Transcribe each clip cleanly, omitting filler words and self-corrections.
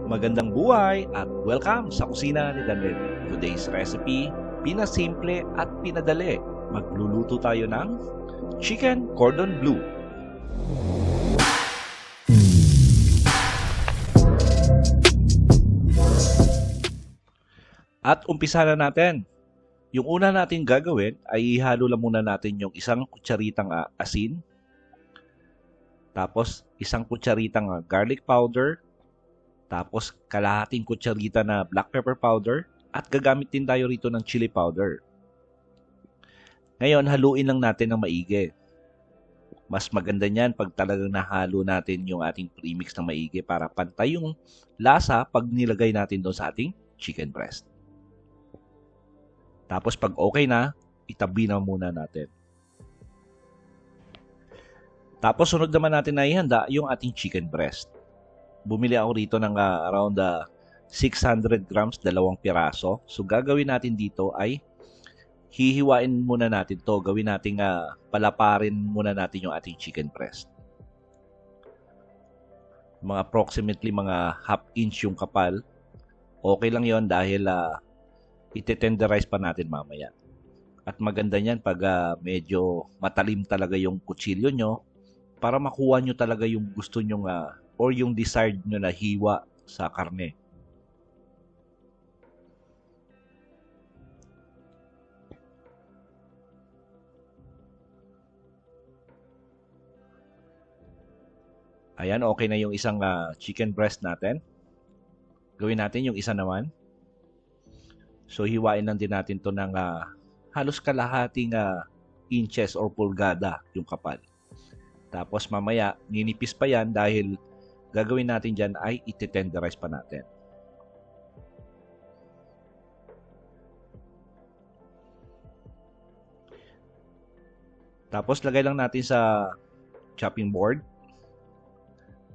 Magandang buhay at welcome sa kusina ni Daniel. Today's recipe, pinasimple at pinadali. Magluluto tayo ng chicken cordon bleu. At umpisa na natin. Yung una natin gagawin ay ihalo lang muna natin yung isang kutsaritang asin, tapos isang kutsaritang garlic powder, tapos kalahating kutsarita na black pepper powder, at gagamit din tayo rito ng chili powder. Ngayon, haluin lang natin ng maigi. Mas maganda niyan pag talagang nahalo natin yung ating premix ng maigi para pantay yung lasa pag nilagay natin doon sa ating chicken breast. Tapos pag okay na, itabi na muna natin. Tapos sunod naman natin na ihanda yung ating chicken breast. Bumili ako rito ng around 600 grams, 2 piraso. So gagawin natin dito ay hihiwain muna natin to. Gawin natin palaparin muna natin yung ating chicken breast. Mga approximately mga half inch yung kapal. Okay lang yon dahil ite-tenderize pa natin mamaya. At maganda niyan pag medyo matalim talaga yung kutsilyo nyo para makuha nyo talaga yung gusto nyo or yung desired nyo na hiwa sa karne. Ayan, okay na yung isang chicken breast natin. Gawin natin yung isa naman. So, hiwain lang din natin to ng halos kalahating inches or pulgada yung kapal. Tapos mamaya, ninipis pa yan dahil gagawin natin dyan ay iti-tenderize pa natin. Tapos, lagay lang natin sa chopping board.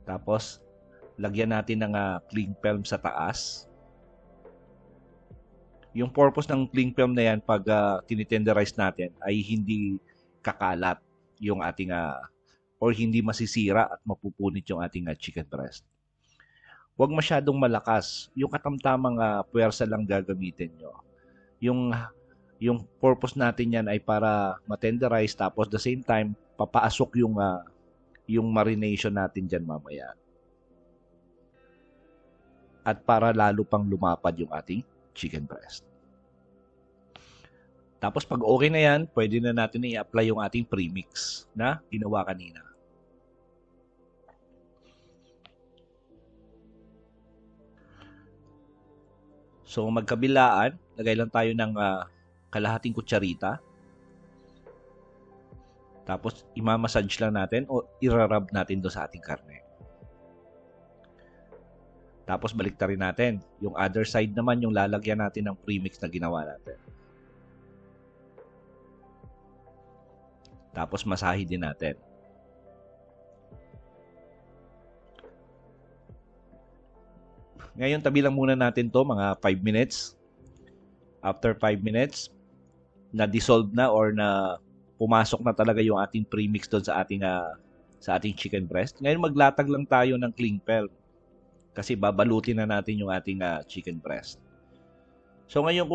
Tapos, lagyan natin ng cling film sa taas. Yung purpose ng cling film na yan pag tinitenderize natin ay hindi kakalat yung ating or hindi masisira at mapupunit yung ating chicken breast. Huwag masyadong malakas. Yung katamtamang puwersa lang gagamitin nyo. Yung purpose natin yan ay para matenderize tapos the same time papaasok yung marination natin dyan mamaya. At para lalo pang lumapad yung ating chicken breast. Tapos pag okay na yan, pwede na natin i-apply yung ating premix na ginawa kanina. So magkabilaan, lagay lang tayo ng kalahating kutsarita. Tapos imamassage lang natin o irarub natin doon sa ating karne. Tapos baliktarin natin. Yung other side naman yung lalagyan natin ng premix na ginawa natin. Tapos masahe din natin. Ngayon tabi lang muna natin to mga 5 minutes. After 5 minutes, na-dissolve na or na pumasok na talaga yung ating premix doon sa ating chicken breast. Ngayon maglatag lang tayo ng cling film. Kasi babalutin na natin yung ating chicken breast. So ngayon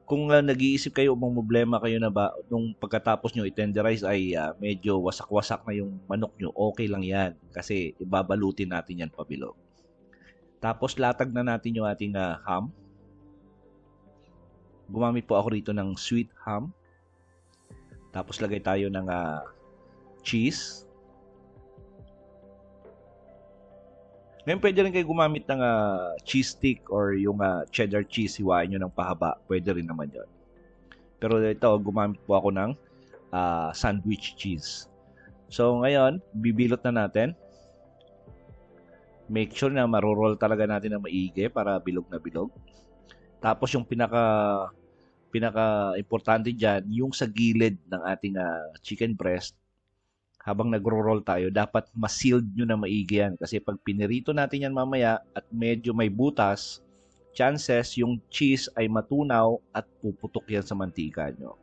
kung nag-iisip kayo, problema kayo na ba nung pagkatapos nyo i-tenderize ay medyo wasak-wasak na yung manok nyo, okay lang yan. Kasi ibabalutin natin yan pabilog. Tapos latag na natin yung ating ham. Gumamit po ako rito ng sweet ham. Tapos lagay tayo ng cheese. Ngayon pwede rin kayo gumamit ng cheese stick or yung cheddar cheese, hiwain nyo ng pahaba. Pwede rin naman yun. Pero ito, gumamit po ako ng sandwich cheese. So ngayon, bibilot na natin. Make sure na maroroll talaga natin na maigi para bilog na bilog. Tapos yung pinaka-importante dyan, yung sa gilid ng ating chicken breast, habang nagro-roll tayo, dapat ma-sealed nyo na maigi yan. Kasi pag pinirito natin yan mamaya at medyo may butas, chances yung cheese ay matunaw at puputok yan sa mantika nyo.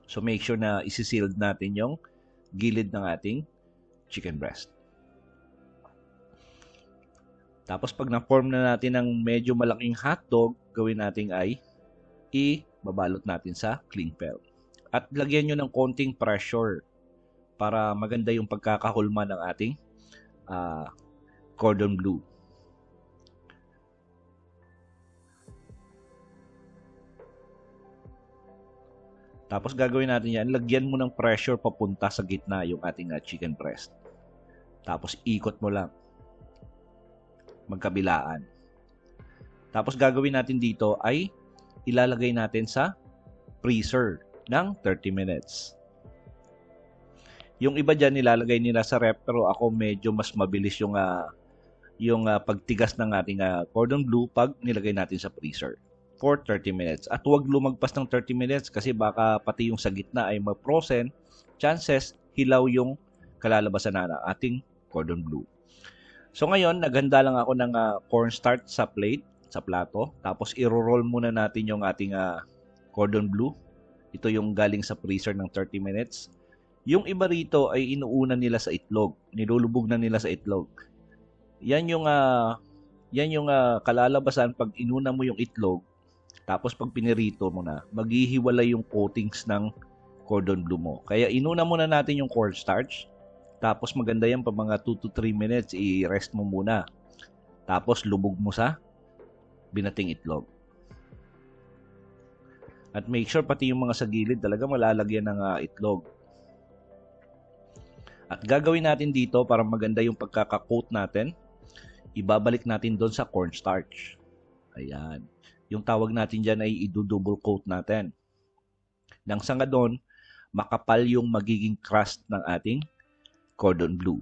So make sure na isi-sealed natin yung gilid ng ating chicken breast. Tapos pag na-form na natin ng medyo malaking hotdog, gawin natin ay ibabalot natin sa cling film. At lagyan nyo ng konting pressure para maganda yung pagkakahulma ng ating cordon bleu. Tapos gagawin natin yan, lagyan mo ng pressure papunta sa gitna yung ating chicken breast. Tapos ikot mo lang. Magkabilaan. Tapos gagawin natin dito ay ilalagay natin sa freezer ng 30 minutes. Yung iba dyan nilalagay nila sa ref, pero ako medyo mas mabilis yung pagtigas ng ating cordon bleu pag nilagay natin sa freezer for 30 minutes. At huwag lumagpas ng 30 minutes kasi baka pati yung sa gitna ay ma-frozen. Chances, hilaw yung kalalabasan na ating cordon bleu. So ngayon, naghanda lang ako ng cornstarch sa plate, sa plato. Tapos i-roll muna natin yung ating cordon bleu. Ito yung galing sa freezer ng 30 minutes. Yung iba rito ay inuuna nila sa itlog. Nilulubog na nila sa itlog. Yan yung kalalabasan pag inuna mo yung itlog. Tapos pag pinirito mo na, maghihiwalay yung coatings ng cordon bleu mo. Kaya inuna muna natin yung cornstarch. Tapos maganda yan pa mga 2 to 3 minutes, i-rest mo muna. Tapos lubog mo sa binating itlog. At make sure pati yung mga sa gilid talaga malalagyan ng itlog. At gagawin natin dito para maganda yung pagkaka-coat natin, ibabalik natin doon sa cornstarch. Ayan. Yung tawag natin dyan ay i-double coat natin. Nang sa nga doon, makapal yung magiging crust ng ating cordon bleu.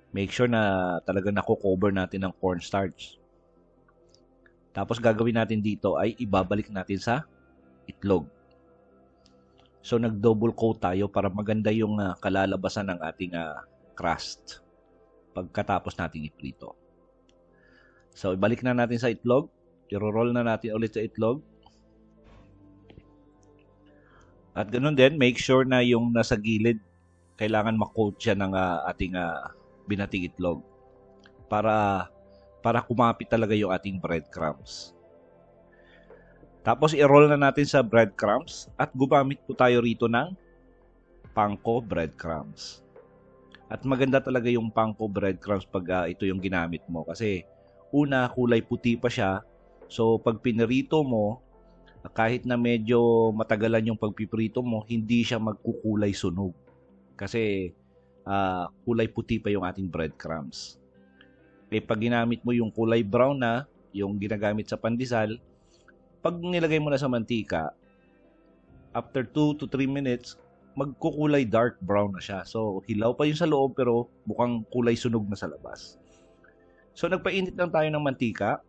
Make sure na talaga nako-cover natin ng cornstarch. Tapos gagawin natin dito ay ibabalik natin sa itlog. So nag-double coat tayo para maganda yung kalalabasan ng ating crust pagkatapos nating iprito. So ibalik na natin sa itlog. I-roll na natin ulit sa itlog. At ganoon din, make sure na yung nasa gilid, kailangan ma-coat siya ng ating binating itlog para kumapit talaga yung ating breadcrumbs. Tapos i-roll na natin sa breadcrumbs at gumamit po tayo rito ng panko breadcrumbs. At maganda talaga yung panko breadcrumbs pag ito yung ginamit mo kasi una, kulay puti pa siya. So pag pinirito mo, kahit na medyo matagalan yung pagpiprito mo, hindi siya magkukulay sunog. Kasi kulay puti pa yung ating breadcrumbs. Eh pag ginamit mo yung kulay brown na, yung ginagamit sa pandesal, pag nilagay mo na sa mantika, after 2 to 3 minutes, magkukulay dark brown na siya. So hilaw pa yung sa loob pero mukhang kulay sunog na sa labas. So nagpainit lang tayo ng mantika.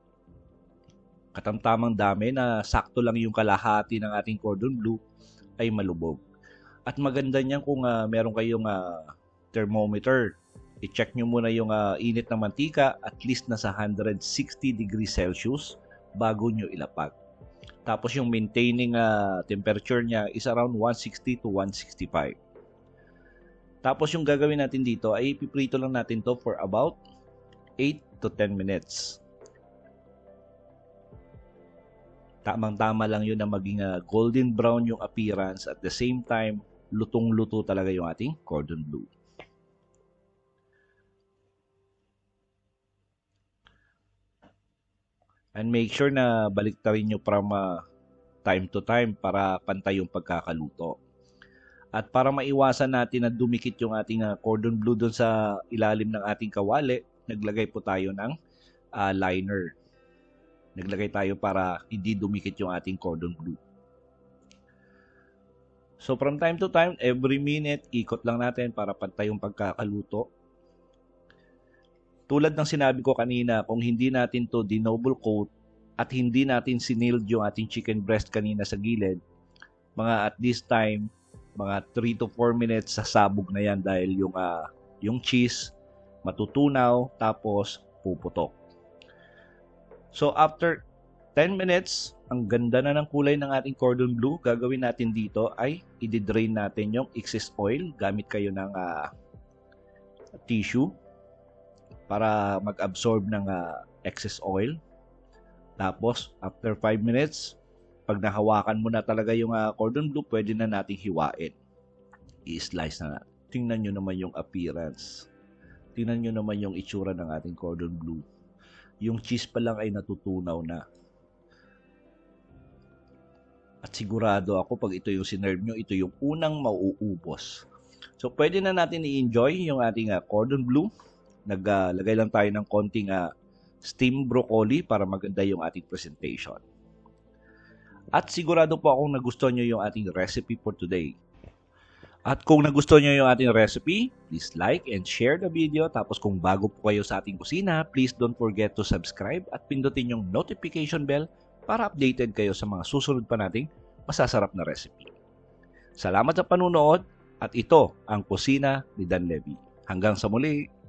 Katamtamang dami na sakto lang yung kalahati ng ating cordon bleu ay malubog. At maganda niyan kung meron kayong thermometer. I-check nyo muna yung init ng mantika, at least nasa 160 degrees Celsius bago nyo ilapag. Tapos yung maintaining temperature niya is around 160 to 165. Tapos yung gagawin natin dito ay ipiprito lang natin to for about 8 to 10 minutes. Tamang-tama lang yun na maging golden brown yung appearance, at the same time, lutong-luto talaga yung ating cordon bleu. And make sure na baliktarin nyo from time to time para pantay yung pagkakaluto. At para maiwasan natin na dumikit yung ating cordon bleu doon sa ilalim ng ating kawali, naglagay po tayo ng liner. Naglagay tayo para hindi dumikit yung ating cordon bleu. So from time to time, every minute, ikot lang natin para pantay yung pagkakaluto. Tulad ng sinabi ko kanina, kung hindi natin to dinoble coat at hindi natin sinilled yung ating chicken breast kanina sa gilid, mga at this time, mga 3 to 4 minutes sasabog na yan dahil yung cheese matutunaw tapos puputok. So after 10 minutes, ang ganda na ng kulay ng ating cordon bleu. Gagawin natin dito ay i-drain natin yung excess oil. Gamit kayo ng tissue para mag-absorb ng excess oil. Tapos, after 5 minutes, pag nahawakan mo na talaga yung cordon bleu, pwede na nating hiwain. I-slice na natin. Tingnan nyo naman yung appearance. Tingnan nyo naman yung itsura ng ating cordon bleu. Yung cheese pa lang ay natutunaw na. At sigurado ako pag ito yung sinerve nyo, ito yung unang mauubos. So, pwede na natin i-enjoy yung ating cordon bleu. Naglagay lang tayo ng konting steamed broccoli para maganda yung ating presentation. At sigurado po akong nagustuhan nyo yung ating recipe for today. At kung nagustuhan nyo yung ating recipe, please like and share the video. Tapos kung bago po kayo sa ating kusina, please don't forget to subscribe at pindutin yung notification bell para updated kayo sa mga susunod pa nating masasarap na recipe. Salamat sa panunood at ito ang Kusina ni Dan Levy. Hanggang sa muli!